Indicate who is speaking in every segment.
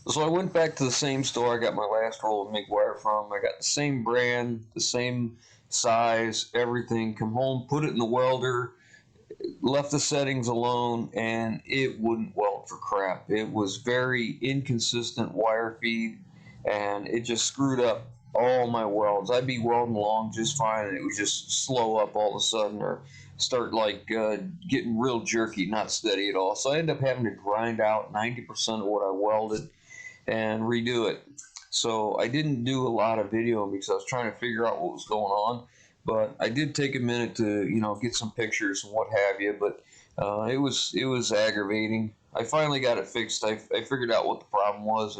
Speaker 1: So I went back to the same store I got my last roll of MIG wire from. I got the same brand, the same size, everything. Come home, put it in the welder, left the settings alone, and it wouldn't weld for crap. It was very inconsistent wire feed, and it just screwed up all my welds. I'd be welding along just fine, and it would just slow up all of a sudden, or start like getting real jerky, not steady at all. So I ended up having to grind out 90% of what I welded and redo it. So I didn't do a lot of videoing because I was trying to figure out what was going on. But I did take a minute to, get some pictures and what have you. But it was aggravating. I finally got it fixed. I figured out what the problem was,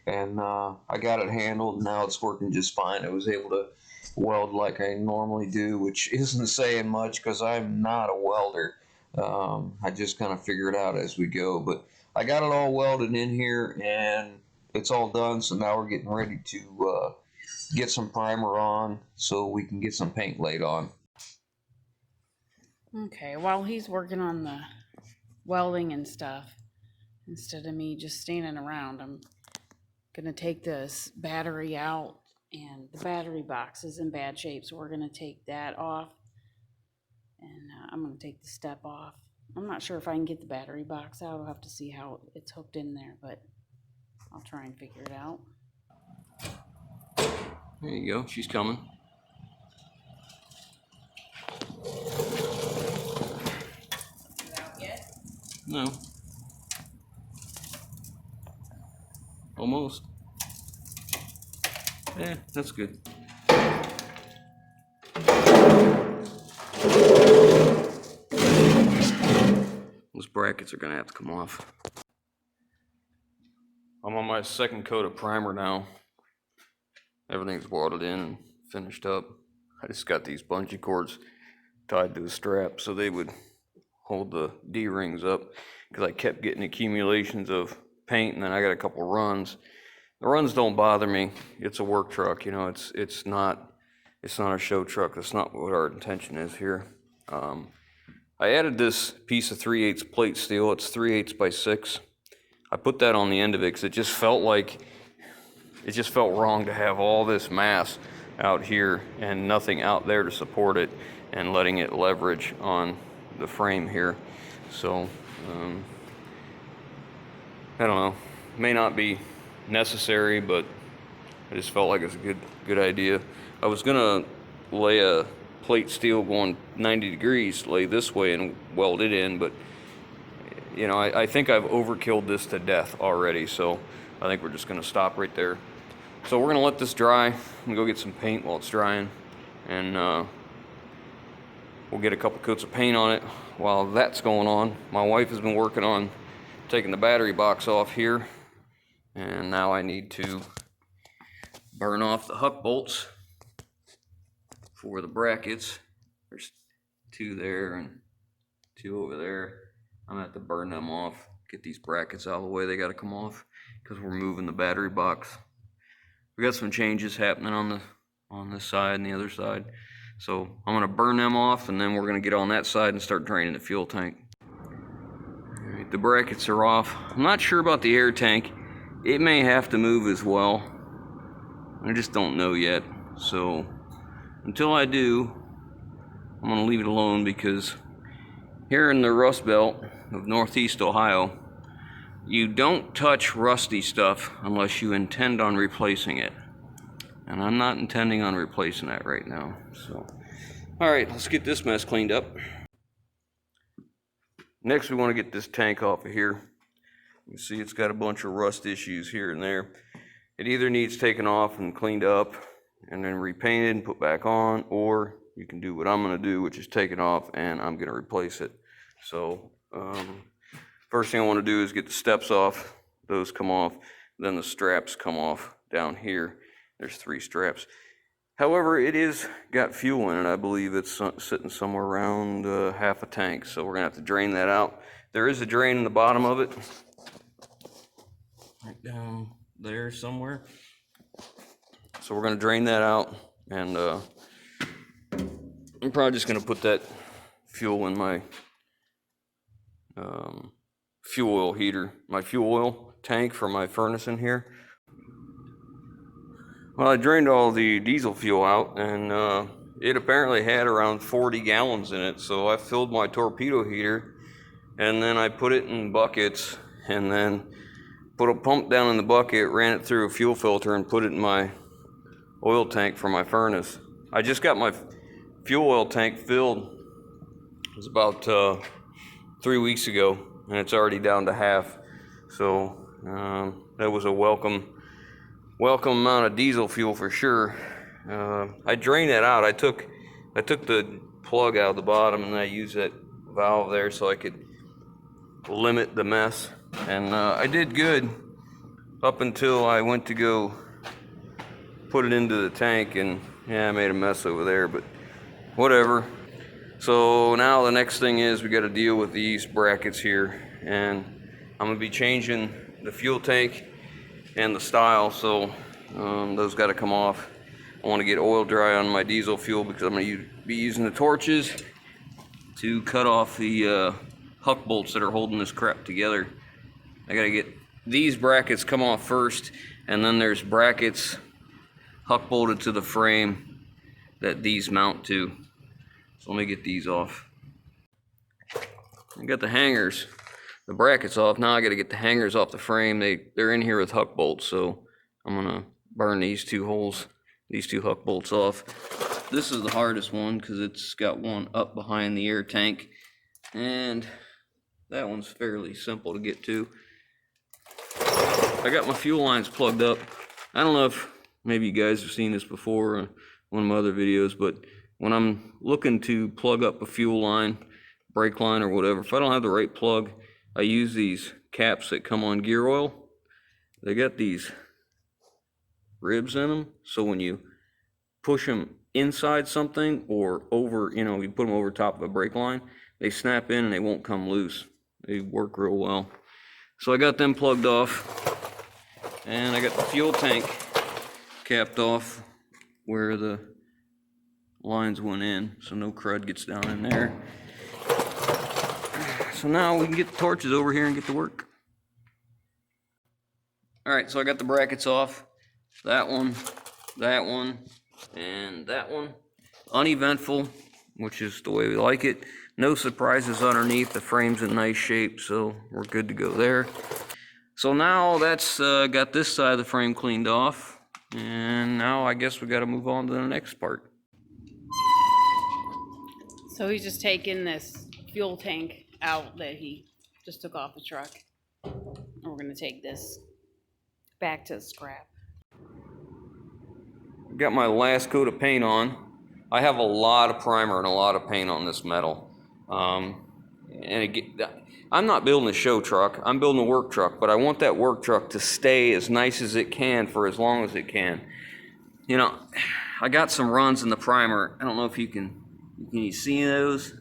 Speaker 1: and I got it handled. And now it's working just fine. I was able to weld like I normally do, which isn't saying much because I'm not a welder. I just kind of figure it out as we go. But I got it all welded in here, and it's all done. So now we're getting ready to get some primer on so we can get some paint laid on.
Speaker 2: Okay, while he's working on the welding and stuff, instead of me just standing around, I'm gonna take this battery out, and the battery box is in bad shape, so we're gonna take that off, and I'm gonna take the step off. I'm not sure if I can get the battery box out. I'll have to see how it's hooked in there, but I'll try and figure it out.
Speaker 1: There you go. She's coming.
Speaker 2: Is it out yet?
Speaker 1: No. Almost. Yeah, that's good. Those brackets are gonna have to come off. I'm on my second coat of primer now. Everything's welded in and finished up. I just got these bungee cords tied to a strap so they would hold the D-rings up, because I kept getting accumulations of paint, and then I got a couple runs. The runs don't bother me. It's a work truck, it's not a show truck. That's not what our intention is here. I added this piece of 3/8 plate steel. It's 3/8 by 6. I put that on the end of it because it just felt wrong to have all this mass out here and nothing out there to support it, and letting it leverage on the frame here. So I don't know, may not be necessary, but I just felt like it's a good idea. I was gonna lay a plate steel going 90 degrees, lay this way and weld it in, but I think I've overkilled this to death already, so I think we're just gonna stop right there. So we're gonna let this dry and go get some paint while it's drying, and we'll get a couple coats of paint on it. While that's going on, my wife has been working on taking the battery box off here, and now I need to burn off the huck bolts for the brackets. There's 2 there and 2 over there. I'm gonna have to burn them off, get these brackets out of the way. They gotta come off because we're moving the battery box. We got some changes happening on this side and the other side. So I'm gonna burn them off, and then we're gonna get on that side and start draining the fuel tank. All right, the brackets are off. I'm not sure about the air tank. It may have to move as well. I just don't know yet. So until I do, I'm gonna leave it alone, because here in the Rust Belt of Northeast Ohio, you don't touch rusty stuff unless you intend on replacing it. And I'm not intending on replacing that right now. So, all right, let's get this mess cleaned up. Next, we want to get this tank off of here. You see it's got a bunch of rust issues here and there. It either needs taken off and cleaned up and then repainted and put back on, or you can do what I'm gonna do, which is take it off and I'm gonna replace it. So first thing I want to do is get the steps off. Those come off, then the straps come off down here. There's 3 straps. However, it is got fuel in it. I believe it's sitting somewhere around half a tank, so we're gonna have to drain that out. There is a drain in the bottom of it, right down there somewhere. So we're gonna drain that out, and I'm probably just gonna put that in my fuel oil heater, my fuel oil tank for my furnace in here. Well, I drained all the diesel fuel out, and it apparently had around 40 gallons in it. So I filled my torpedo heater, and then I put it in buckets, and then put a pump down in the bucket, ran it through a fuel filter, and put it in my oil tank for my furnace. I just got my fuel oil tank filled. It was about 3 weeks ago, and it's already down to half. So that was a welcome amount of diesel fuel for sure. I drained that out. I took the plug out of the bottom, and I used that valve there so I could limit the mess. And I did good up until I went to go put it into the tank, and yeah, I made a mess over there, but whatever. So now the next thing is we got to deal with these brackets here, and I'm gonna be changing the fuel tank and the style, so those got to come off. I want to get oil dry on my diesel fuel because I'm going to be using the torches to cut off the huck bolts that are holding this crap together. I got to get these brackets come off first, and then there's brackets huck bolted to the frame that these mount to. So let me get these off. I got the hangers, the brackets off. Now I got to get the hangers off the frame. They're in here with huck bolts, so I'm gonna burn these two holes, these two huck bolts off. This is the hardest one because it's got one up behind the air tank, and that one's fairly simple to get to. I got my fuel lines plugged up. I don't know if maybe you guys have seen this before in one of my other videos, but when I'm looking to plug up a fuel line, brake line, or whatever, if I don't have the right plug, I use these caps that come on gear oil. They got these ribs in them, so when you push them inside something or over, you put them over top of a brake line, they snap in and they won't come loose. They work real well. So I got them plugged off, and I got the fuel tank capped off where the lines went in, so no crud gets down in there. So now we can get the torches over here and get to work. All right, so I got the brackets off. That one, and that one. Uneventful, which is the way we like it. No surprises underneath. The frame's in nice shape, so we're good to go there. So now that's got this side of the frame cleaned off, and now I guess we got to move on to the next part.
Speaker 2: So he's just taking this fuel tank out that he just took off the truck. And we're gonna take this back to the scrap.
Speaker 1: Got my last coat of paint on. I have a lot of primer and a lot of paint on this metal. And again, I'm not building a show truck, I'm building a work truck, but I want that work truck to stay as nice as it can for as long as it can. I got some runs in the primer. I don't know if you can you see those?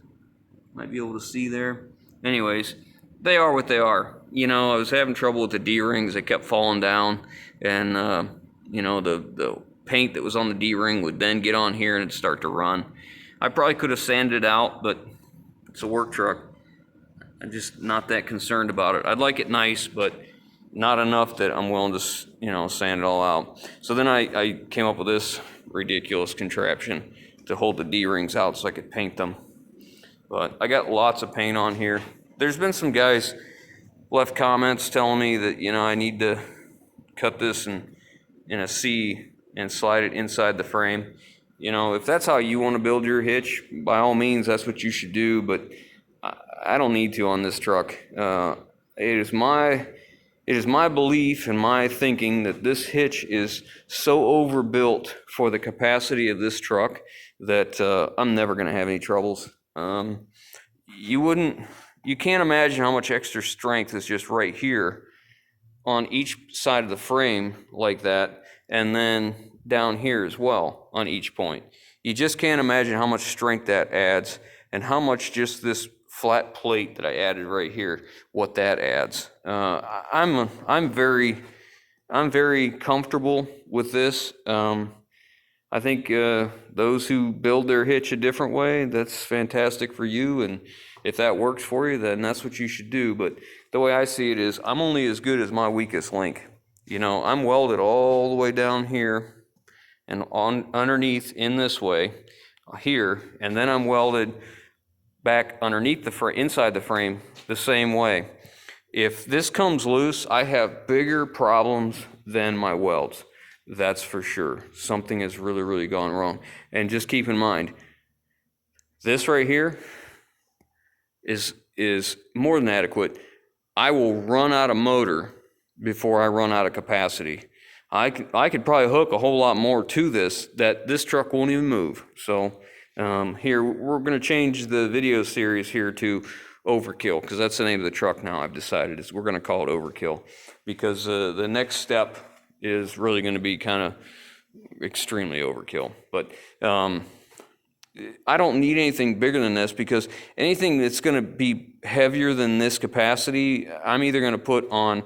Speaker 1: Might be able to see there. Anyways, they are what they are. I was having trouble with the D-rings. They kept falling down, and the paint that was on the D-ring would then get on here and it'd start to run. I probably could have sanded it out, but it's a work truck. I'm just not that concerned about it. I'd like it nice, but not enough that I'm willing to, sand it all out. So then I came up with this ridiculous contraption to hold the D-rings out so I could paint them. But I got lots of paint on here. There's been some guys left comments telling me that, I need to cut this in a C and slide it inside the frame. If that's how you want to build your hitch, by all means, that's what you should do, but I don't need to on this truck. It is my belief and my thinking that this hitch is so overbuilt for the capacity of this truck that I'm never going to have any troubles. You can't imagine how much extra strength is just right here on each side of the frame like that, and then down here as well on each point. You just can't imagine how much strength that adds, and how much just this flat plate that I added right here, what that adds. I'm very comfortable with this. I think those who build their hitch a different way, that's fantastic for you. And if that works for you, then that's what you should do. But the way I see it is, I'm only as good as my weakest link. You know, I'm welded all the way down here and on underneath in this way here, and then I'm welded back underneath the inside the frame the same way. If this comes loose, I have bigger problems than my welds. That's for sure. Something has really, really gone wrong. And just keep in mind, this right here is more than adequate. I will run out of motor before I run out of capacity. I could probably hook a whole lot more to this that this truck won't even move. So here, we're going to change the video series here to Overkill, because that's the name of the truck now. I've decided is we're going to call it Overkill, because the next step is really going to be kind of extremely overkill. But I don't need anything bigger than this, because anything that's going to be heavier than this capacity, I'm either going to put on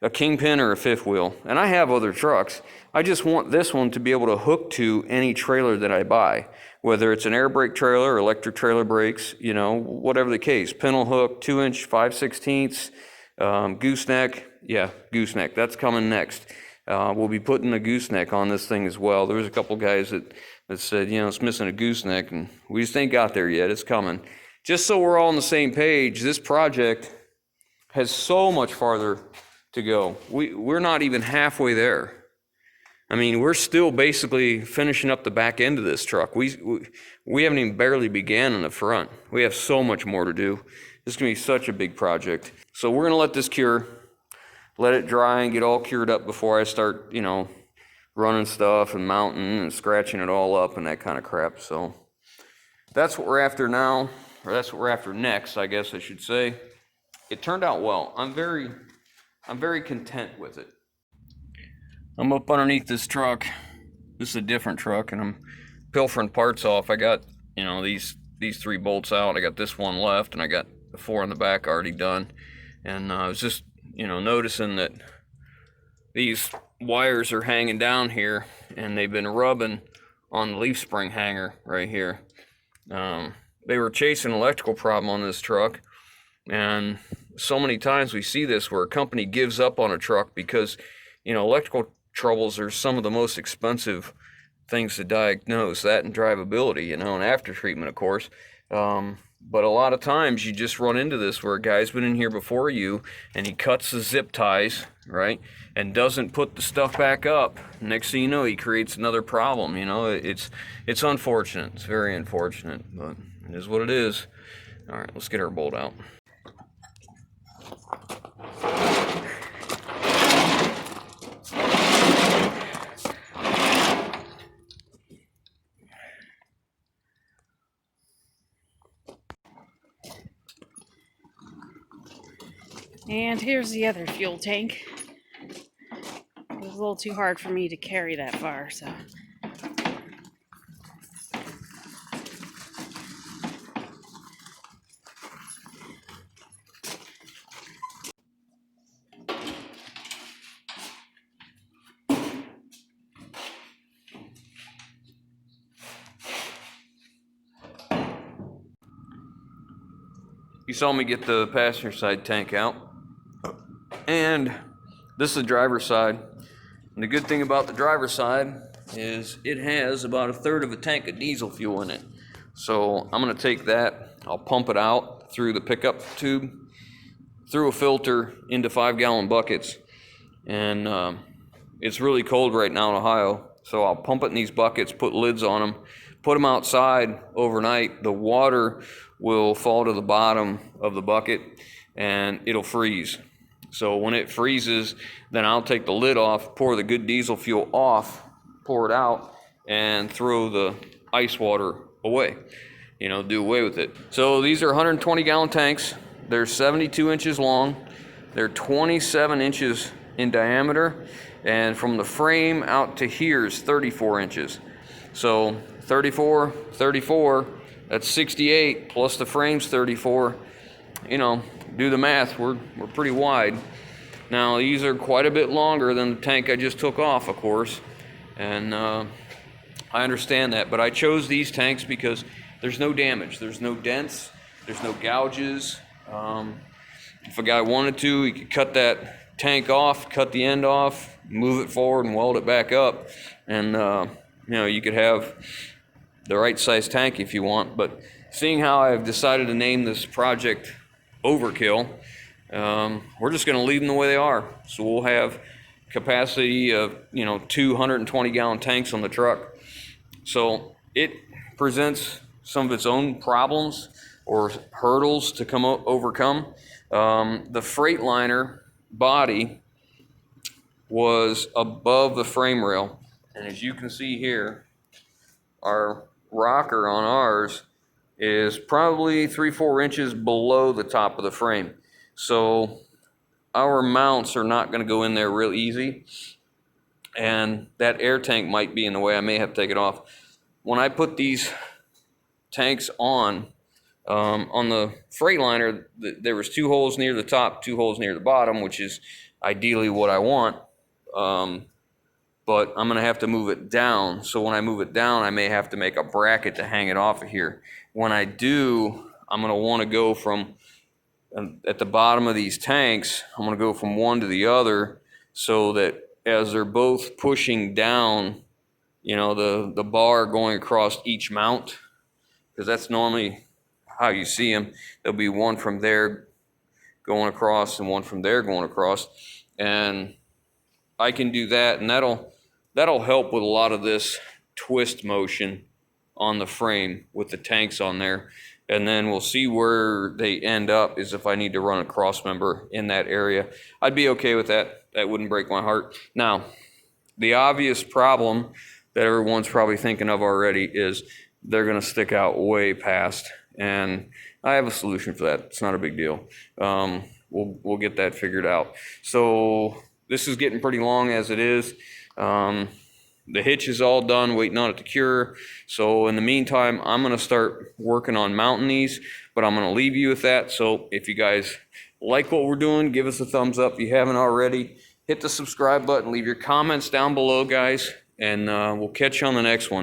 Speaker 1: a kingpin or a fifth wheel. And I have other trucks. I just want this one to be able to hook to any trailer that I buy, whether it's an air brake trailer or electric trailer brakes, you know, whatever the case. Pintle hook, 2-inch 5/16, gooseneck. Yeah, gooseneck. That's coming next. We'll be putting a gooseneck on this thing as well. There was a couple guys that said, you know, it's missing a gooseneck, and we just ain't got there yet. It's coming. Just so we're all on the same page, this project has so much farther to go. We're not even halfway there. I mean, we're still basically finishing up the back end of this truck. We haven't even barely began in the front. We have so much more to do. This is going to be such a big project. So we're going to let this cure. Let it dry and get all cured up before I start, you know, running stuff and mounting and scratching it all up and that kind of crap. So that's what we're after now, or that's what we're after next, I guess I should say. It turned out well. I'm very content with it. I'm up underneath this truck. This is a different truck, and I'm pilfering parts off. I got, you know, these 3 bolts out. I got this one left, and I got the 4 in the back already done. And I was just, you know, noticing that these wires are hanging down here, and they've been rubbing on the leaf spring hanger right here. They were chasing an electrical problem on this truck, and so many times we see this where a company gives up on a truck because, you know, electrical troubles are some of the most expensive things to diagnose, that and drivability, you know, and after treatment, of course. But a lot of times you just run into this where a guy's been in here before you and he cuts the zip ties, right, and doesn't put the stuff back up. Next thing you know, he creates another problem. You know, it's unfortunate. It's very unfortunate, but it is what it is. All right, let's get our bolt out.
Speaker 2: And here's the other fuel tank. It was a little too hard for me to carry that far, so.
Speaker 1: You saw me get the passenger side tank out, and this is the driver's side. And the good thing about the driver's side is it has about 1/3 of a tank of diesel fuel in it. So I'm going to take that, I'll pump it out through the pickup tube, through a filter into 5-gallon buckets. And it's really cold right now in Ohio, so I'll pump it in these buckets, put lids on them, put them outside overnight. The water will fall to the bottom of the bucket and it'll freeze. So when it freezes, then I'll take the lid off, pour the good diesel fuel off, pour it out, and throw the ice water away. You know, do away with it. So these are 120-gallon tanks. They're 72 inches long. They're 27 inches in diameter, and from the frame out to here is 34 inches. So 34, that's 68, plus the frame's 34. You know, do the math, we're pretty wide. Now these are quite a bit longer than the tank I just took off, of course, and I understand that, but I chose these tanks because there's no damage, there's no dents, there's no gouges. If a guy wanted to, he could cut that tank off, cut the end off, move it forward and weld it back up, and you know, you could have the right size tank if you want. But seeing how I've decided to name this project Overkill, we're just going to leave them the way they are. So we'll have capacity of, you know, 220-gallon tanks on the truck. So it presents some of its own problems or hurdles to overcome. The Freightliner body was above the frame rail, and as you can see here, our rocker on ours is probably 3-4 inches below the top of the frame. So our mounts are not going to go in there real easy, and that air tank might be in the way. I may have to take it off. When I put these tanks on the Freightliner, there was 2 holes near the top, 2 holes near the bottom, which is ideally what I want. But I'm going to have to move it down. So when I move it down, I may have to make a bracket to hang it off of here. When I do, I'm going to want to go from, at the bottom of these tanks, I'm going to go from one to the other so that as they're both pushing down, you know, the bar going across each mount, because that's normally how you see them. There'll be one from there going across and one from there going across. And I can do that, and that'll help with a lot of this twist motion on the frame with the tanks on there. And then we'll see where they end up, is if I need to run a cross member in that area. I'd be okay with that. That wouldn't break my heart. Now, the obvious problem that everyone's probably thinking of already is they're going to stick out way past, and I have a solution for that. It's not a big deal. We'll get that figured out. So this is getting pretty long as it is. The hitch is all done, waiting on it to cure. So in the meantime, I'm going to start working on mounting these, but I'm going to leave you with that. So if you guys like what we're doing, give us a thumbs up. If you haven't already, hit the subscribe button, leave your comments down below, guys, and we'll catch you on the next one.